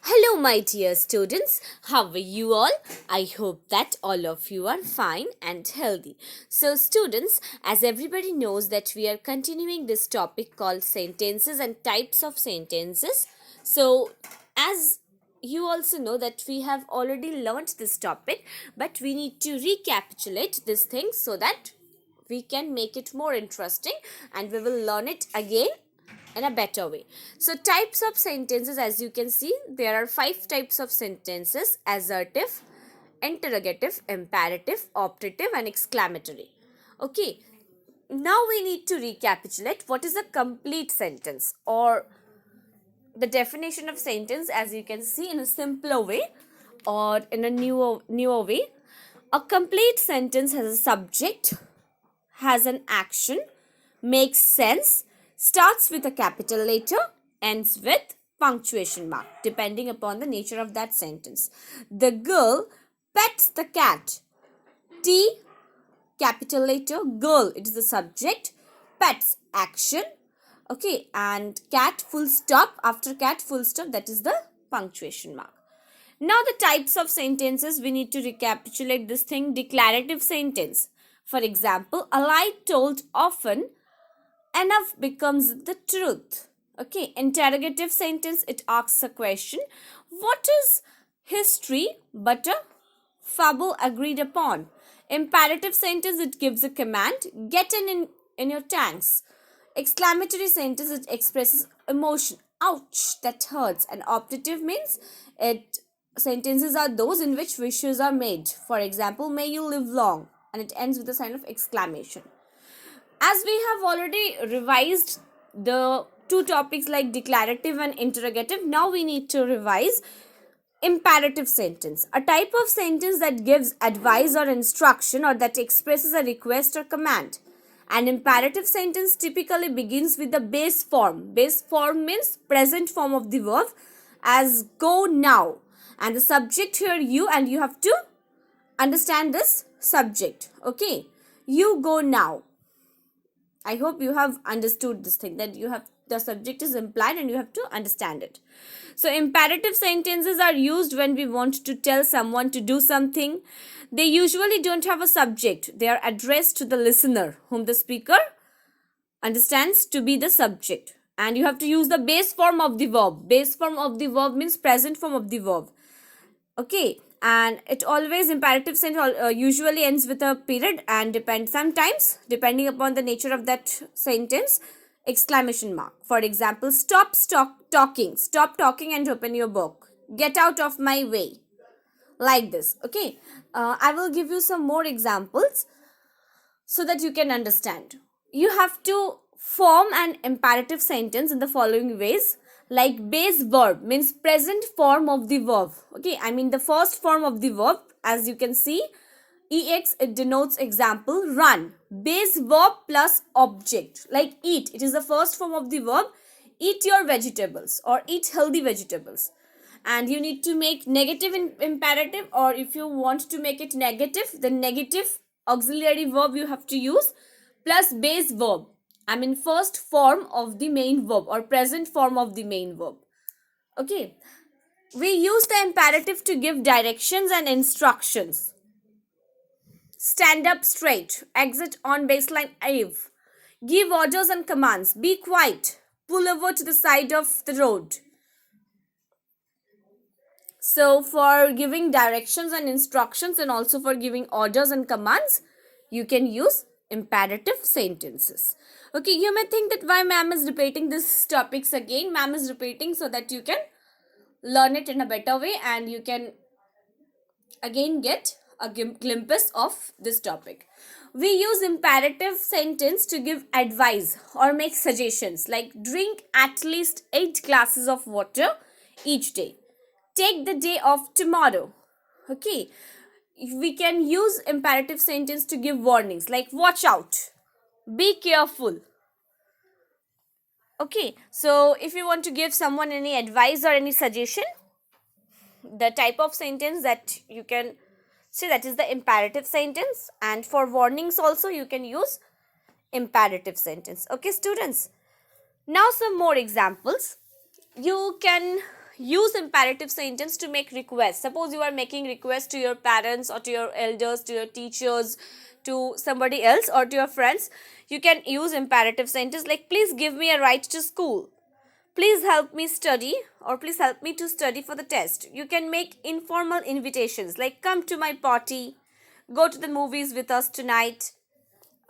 Hello, my dear students. How are you all? I hope that all of you are fine and healthy. So, students, as everybody knows that we are continuing this topic called sentences and types of sentences. So, as you also know that we have already learnt this topic, but we need to recapitulate this thing so that we can make it more interesting and we will learn it again in a better way. So, types of sentences, as you can see, there are 5 types of sentences: assertive, interrogative, imperative, operative, and exclamatory. Okay, now we need to recapitulate what is a complete sentence, or the definition of sentence, as you can see, in a simpler way or in a newer way. A complete sentence has a subject, has an action, makes sense, starts with a capital letter, ends with punctuation mark, depending upon the nature of that sentence. The girl pets the cat. T, capital letter, girl, it is the subject, pets, action, okay, and cat, full stop, after cat, full stop, that is the punctuation mark. Now the types of sentences, we need to recapitulate this thing. Declarative sentence, for example, a lie told often enough becomes the truth. Okay, interrogative sentence, it asks a question: what is history but a fable agreed upon? Imperative sentence, it gives a command: get in your tanks. Exclamatory sentence, it expresses emotion: ouch, that hurts. And operative means it sentences are those in which wishes are made. For example, may you live long, and it ends with a sign of exclamation. As we have already revised the two topics like declarative and interrogative, now we need to revise imperative sentence, a type of sentence that gives advice or instruction or that expresses a request or command. An imperative sentence typically begins with the base form. Base form means present form of the verb, as go now, and the subject here you, and you have to understand this subject. Okay, you go now. I hope you have understood this thing, that you have the subject is implied and you have to understand it. So imperative sentences are used when we want to tell someone to do something. They usually don't have a subject. They are addressed to the listener, whom the speaker understands to be the subject. And you have to use the base form of the verb. Base form of the verb means present form of the verb. Okay, and it always, imperative sentence usually ends with a period, and sometimes depending upon the nature of that sentence, exclamation mark. For example, stop talking and open your book. Get out of my way, like this. Okay, I will give you some more examples so that you can understand. You have to form an imperative sentence in the following ways. Like, base verb means present form of the verb. Okay, I mean the first form of the verb. As you can see, ex, it denotes example, run. Base verb plus object, like eat, it is the first form of the verb. Eat your vegetables or eat healthy vegetables. And you need to make negative imperative, or if you want to make it negative, the negative auxiliary verb you have to use, plus base verb, I mean first form of the main verb or present form of the main verb. Okay, we use the imperative to give directions and instructions. Stand up straight, exit on baseline Ave, give orders and commands, be quiet, pull over to the side of the road. So for giving directions and instructions and also for giving orders and commands, you can use imperative sentences. Okay, you may think that why ma'am is repeating these topics again. Ma'am is repeating so that you can learn it in a better way and you can again get a glimpse of this topic. We use imperative sentence to give advice or make suggestions, like drink at least 8 glasses of water each day. Take the day off tomorrow. Okay, we can use imperative sentence to give warnings, like watch out, be careful. Okay, so if you want to give someone any advice or any suggestion, the type of sentence that you can say, that is the imperative sentence. And for warnings also you can use imperative sentence. Okay, students, now some more examples. You can use imperative sentence to make requests. Suppose you are making requests to your parents or to your elders, to your teachers, to somebody else or to your friends. You can use imperative sentence like, please give me a ride to school, please help me study, or please help me to study for the test. You can make informal invitations like, come to my party, go to the movies with us tonight.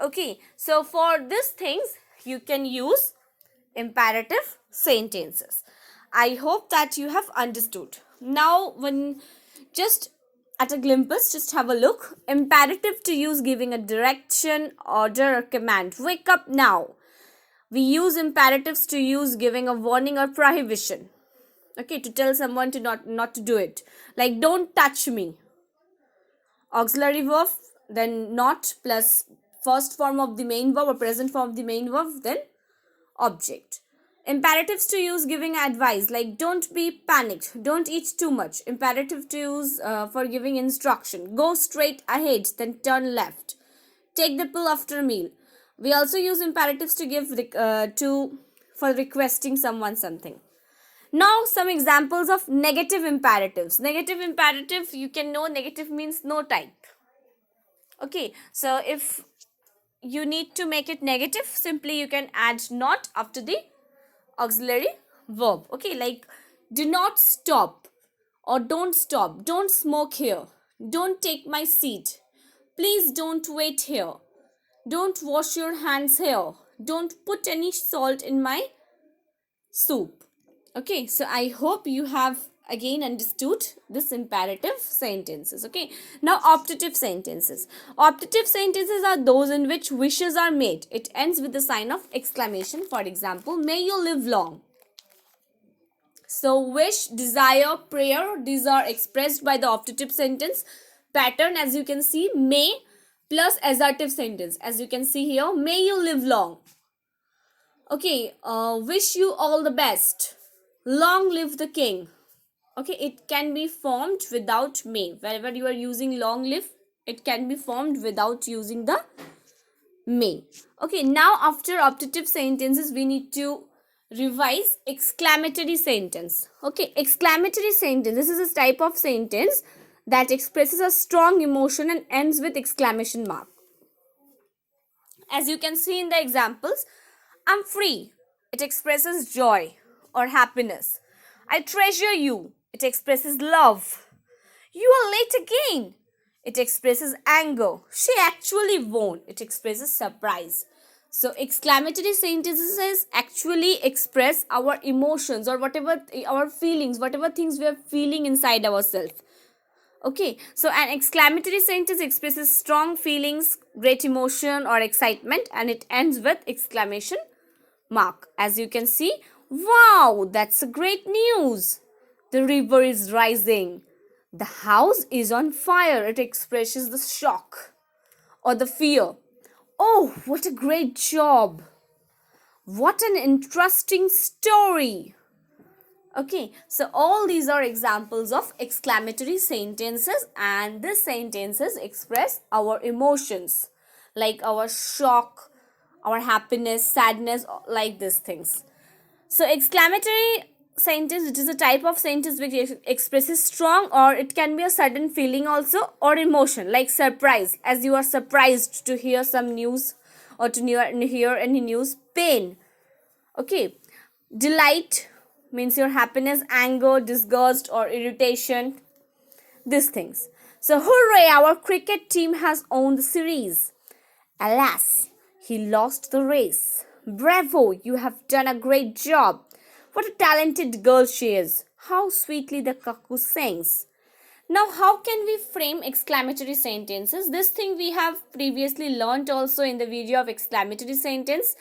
Okay, so for these things you can use imperative sentences. I hope that you have understood. Now, when just at a glimpse, just have a look. Imperative to use giving a direction, order, or command. Wake up now. We use imperatives to use giving a warning or prohibition. Okay, to tell someone to not to do it. Like, don't touch me. Auxiliary verb, then not plus first form of the main verb or present form of the main verb, then object. Imperatives to use giving advice like, don't be panicked, don't eat too much. Imperative to use for giving instruction, go straight ahead, then turn left. Take the pill after meal. We also use imperatives to give for requesting someone something. Now some examples of negative imperatives. Negative imperative, you can know negative means no type. Okay, so if you need to make it negative, simply you can add not after the auxiliary verb. Okay, like, do not stop or don't stop, don't smoke here, don't take my seat, please don't wait here, don't wash your hands here, don't put any salt in my soup. Okay, so I hope you have again understood this imperative sentences. Okay, now optative sentences. Optative sentences are those in which wishes are made. It ends with the sign of exclamation. For example, may you live long. So wish, desire, prayer, these are expressed by the optative sentence pattern. As you can see, may plus assertive sentence. As you can see here, may you live long. Okay, wish you all the best. Long live the king. Okay, it can be formed without may. Wherever you are using long live, it can be formed without using the may. Okay, now after optative sentences, we need to revise exclamatory sentence. Okay, exclamatory sentence. This is a type of sentence that expresses a strong emotion and ends with exclamation mark. As you can see in the examples, I'm free. It expresses joy or happiness. I treasure you. It expresses love. You are late again. It expresses anger. She actually won. It expresses surprise. So exclamatory sentences actually express our emotions or whatever our feelings, whatever things we are feeling inside ourselves. Okay, so an exclamatory sentence expresses strong feelings, great emotion or excitement, and it ends with exclamation mark. As you can see, wow, that's a great news. The river is rising. The house is on fire. It expresses the shock or the fear. Oh, what a great job. What an interesting story. Okay, so all these are examples of exclamatory sentences, and these sentences express our emotions like our shock, our happiness, sadness, like these things. So exclamatory sentence, which is a type of sentence which expresses strong or it can be a sudden feeling also or emotion like surprise, as you are surprised to hear some news or to hear any news. Pain. Okay, delight means your happiness, anger, disgust or irritation, these things. So hooray, our cricket team has won the series. Alas, he lost the race. Bravo, you have done a great job. What a talented girl she is. How sweetly the cuckoo sings. Now, how can we frame exclamatory sentences? This thing we have previously learned also in the video of exclamatory sentence.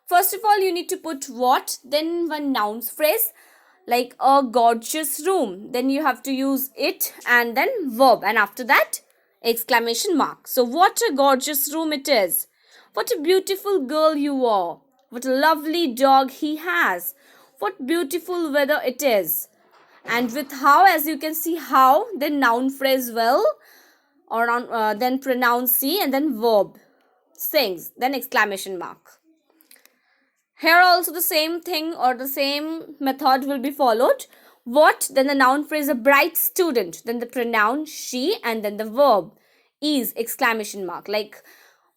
First of all, you need to put what, then one noun phrase like a gorgeous room. Then you have to use it and then verb, and after that exclamation mark. So what a gorgeous room it is. What a beautiful girl you are. What a lovely dog he has. What beautiful weather it is. And with how, as you can see, how, then noun phrase well, or then pronoun see, and then verb sings, then exclamation mark. Here also the same thing or the same method will be followed. What? Then the noun phrase a bright student. Then the pronoun she, and then the verb is exclamation mark. Like,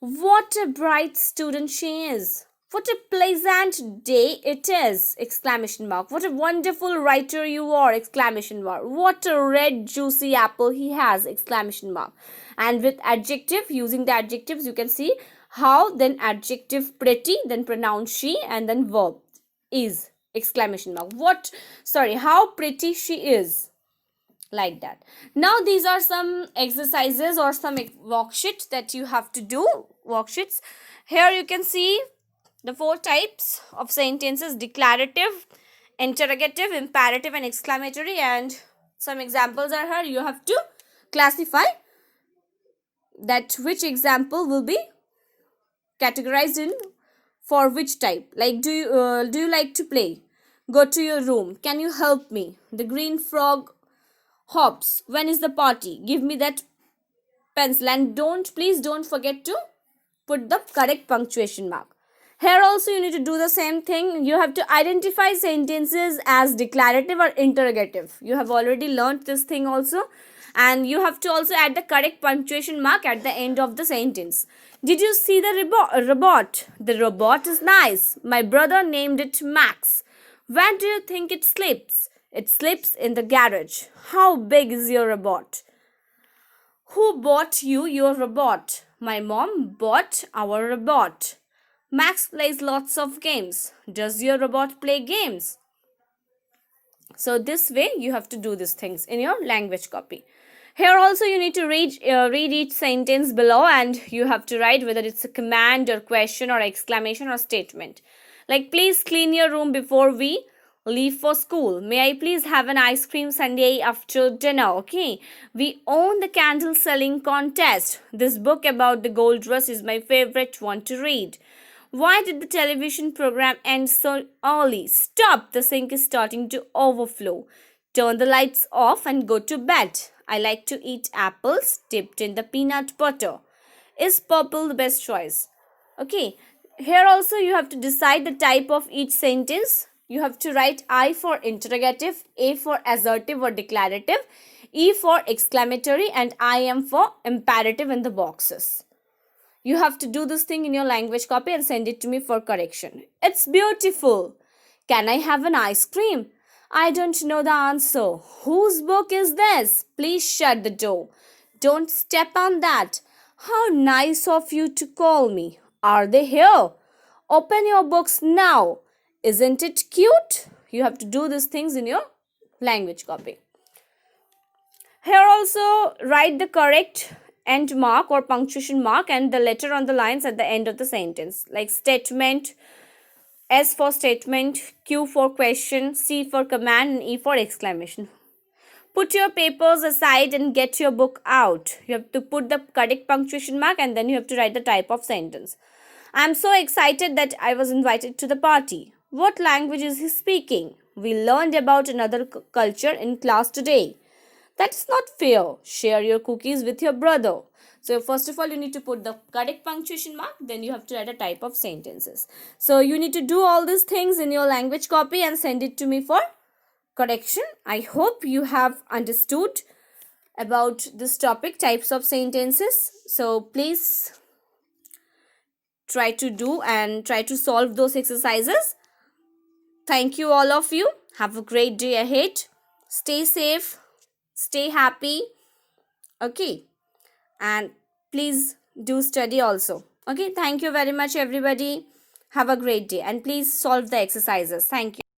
what a bright student she is. What a pleasant day it is! Exclamation mark. What a wonderful writer you are! Exclamation mark. What a red juicy apple he has! Exclamation mark. And with adjective, using the adjectives, you can see how, then adjective pretty, then pronoun she, and then verb is exclamation mark. What? Sorry, how pretty she is, like that. Now these are some exercises or some worksheets that you have to do. Worksheets. Here you can see the 4 types of sentences: declarative, interrogative, imperative, and exclamatory. And some examples are here. You have to classify that which example will be categorized in for which type. Like, do you like to play? Go to your room. Can you help me? The green frog hops. When is the party? Give me that pencil. And please don't forget to put the correct punctuation mark. Here also you need to do the same thing. You have to identify sentences as declarative or interrogative. You have already learnt this thing also. And you have to also add the correct punctuation mark at the end of the sentence. Did you see the robot? The robot is nice. My brother named it Max. Where do you think it sleeps? It sleeps in the garage. How big is your robot? Who bought you your robot? My mom bought our robot. Max plays lots of games. Does your robot play games? So this way you have to do these things in your language copy. Here also you need to read each sentence below, and you have to write whether it's a command or question or exclamation or statement. Like, please clean your room before we leave for school. May I please have an ice cream sundae after dinner? Okay. We own the candle selling contest. This book about the gold rush is my favorite one to read. Why did the television program end so early? Stop! The sink is starting to overflow. Turn the lights off and go to bed. I like to eat apples dipped in the peanut butter. Is purple the best choice? Okay. Here also you have to decide the type of each sentence. You have to write I for interrogative, A for assertive or declarative, E for exclamatory, and I am for imperative in the boxes. You have to do this thing in your language copy and send it to me for correction. It's beautiful. Can I have an ice cream? I don't know the answer. Whose book is this? Please shut the door. Don't step on that. How nice of you to call me. Are they here? Open your books now. Isn't it cute? You have to do these things in your language copy. Here also write the correct end mark or punctuation mark and the letter on the lines at the end of the sentence. Like statement, S for statement, Q for question, C for command, and E for exclamation. Put your papers aside and get your book out. You have to put the correct punctuation mark and then you have to write the type of sentence. I am so excited that I was invited to the party. What language is he speaking? We learned about another culture in class today. That's not fair. Share your cookies with your brother. So first of all, you need to put the correct punctuation mark. Then you have to add a type of sentences. So you need to do all these things in your language copy and send it to me for correction. I hope you have understood about this topic, types of sentences. So please try to do and try to solve those exercises. Thank you all of you. Have a great day ahead. Stay safe. Stay happy. Okay. And please do study also. Okay. Thank you very much everybody. Have a great day and please solve the exercises. Thank you.